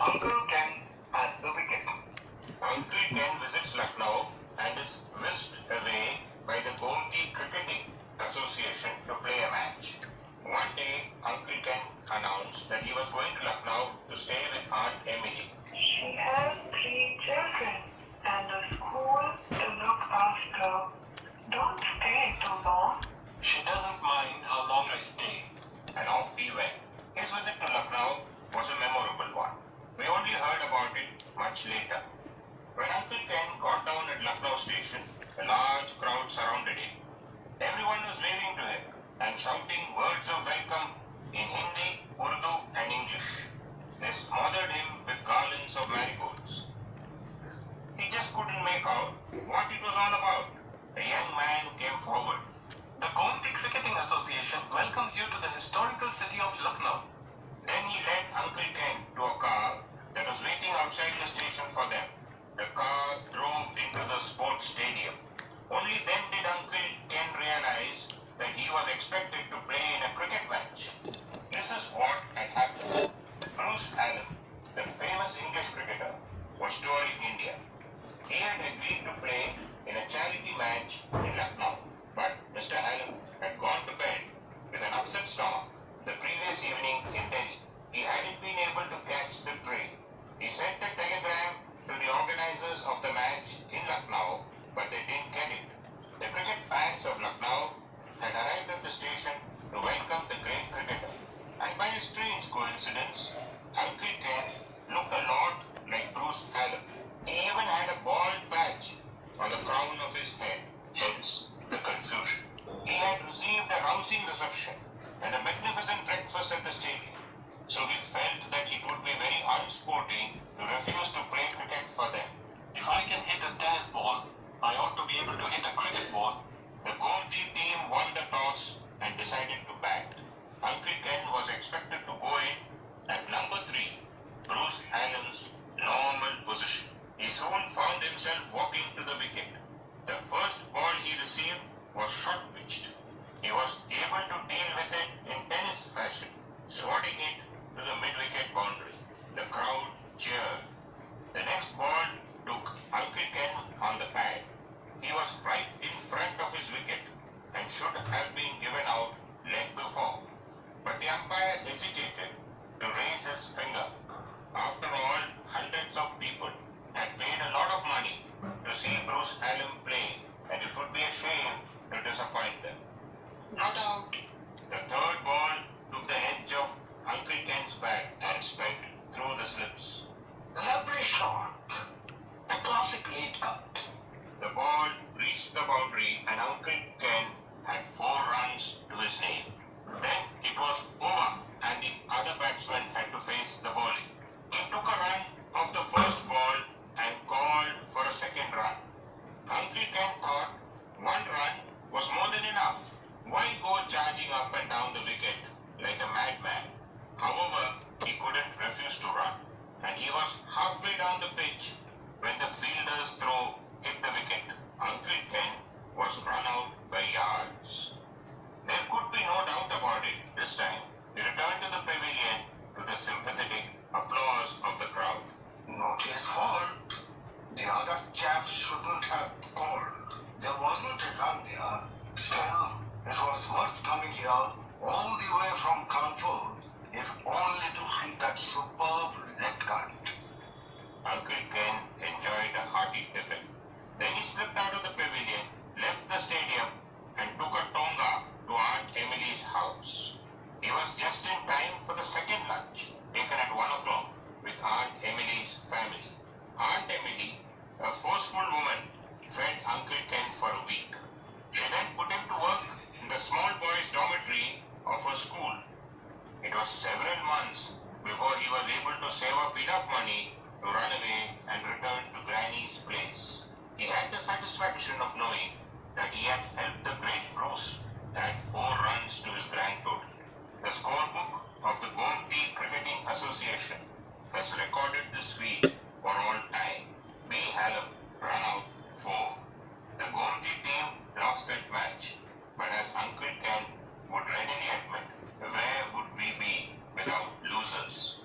Uncle Ken at the wicket. Uncle Ken visits Lucknow and is whisked away by the Gomti Cricketing Association to play a match. One day, Uncle Ken announced that he was going to Lucknow to stay with Aunt Emily. She has 3 children and a school to look after. Don't stay too long. She doesn't mind how long I stay. And off he went. His visit to Lucknow was a memorable one. We only heard about it much later. When Uncle Ken got down at Lucknow station, a large crowd surrounded him. Everyone was waving to him and shouting words of welcome in Hindi, Urdu and English. They smothered him with garlands of marigolds. He just couldn't make out what it was all about. A young man came forward. The Gomti Cricketing Association welcomes you to the historical city of Lucknow. Then he led Uncle Ken to a car that was waiting outside the station for them. The car drove into the sports stadium. Only then did Uncle Ken realize that he was expected to play in a cricket match. This is what had happened. Bruce Allen, the famous English cricketer, was touring India. He had agreed to play in a charity match in Lucknow, but Mr. Allen had gone to bed with an upset stomach the previous evening in Delhi. He hadn't been able to catch the train. He sent a telegram to the organizers of the match in Lucknow, but they didn't get it. The cricket fans of Lucknow had arrived at the station to welcome the great cricketer. And by a strange coincidence, Uncle Ken looked a lot like Bruce Allen. He even had a bald patch on the crown of his head, hence the confusion. He had received a rousing reception and a magnificent breakfast at the stadium. So he felt that it would be very unsporting to refuse to play cricket for them. If I can hit a tennis ball, I ought to be able to hit a cricket ball. The Gomti team won the toss and decided to bat. Uncle Ken was expected to go in at number 3, Bruce Allen's normal position. He soon found himself walking to the wicket. The first ball he received was short-pitched. He was able to deal with it in tennis fashion, swatting it to the mid-wicket boundary. The crowd cheered. The next ball took Uncle Ken on the pad. He was right in front of his wicket and should have been given out leg before. But the umpire hesitated to raise his finger. After all, hundreds of people had paid a lot of money to see Bruce Allen play, and it would be a shame to disappoint them. Not out. The third ball took the edge of Uncle Ken's bat and sped through the slips. Lovely shot. A classic lead cut. The ball reached the boundary and Uncle Ken had 4 runs to his name. Then it was over and the other batsman had to face the bowling. He took a run of the first ball and called for a second run. Uncle Ken thought 1 run was more than enough. Why go charging up and down the wicket like a madman? However, he couldn't refuse to run, and he was halfway down the pitch when the fielder's throw hit the wicket. Uncle Ken was run out by yards. There could be no doubt about it this time. He returned to the pavilion to the sympathetic applause of the crowd. Not his fault. The other chap shouldn't have called. There wasn't a run there. Still, it was worth coming here all the way from Kanpur, if only to see that superb leg cut. Uncle Ken enjoyed a hearty tiffin. Then he slipped out of the pavilion, left the stadium, and took a tonga to Aunt Emily's house. He was just in time for the second lunch, taken at 1 o'clock, with Aunt Emily's family. Aunt Emily, a forceful woman, fed Uncle Ken for a week. She then put him to work in the small boys' dormitory of her school. It was several months before he was able to save up enough money to run away and return to Granny's place. He had the satisfaction of knowing that he had helped the great Bruce add 4 runs to his grand total. The scorebook of the Gomti Cricketing Association has recorded this feat for all time. B. Hallam ran out 4. The Gomti team lost that match, but as Uncle Ken would readily admit, where would we be without losers?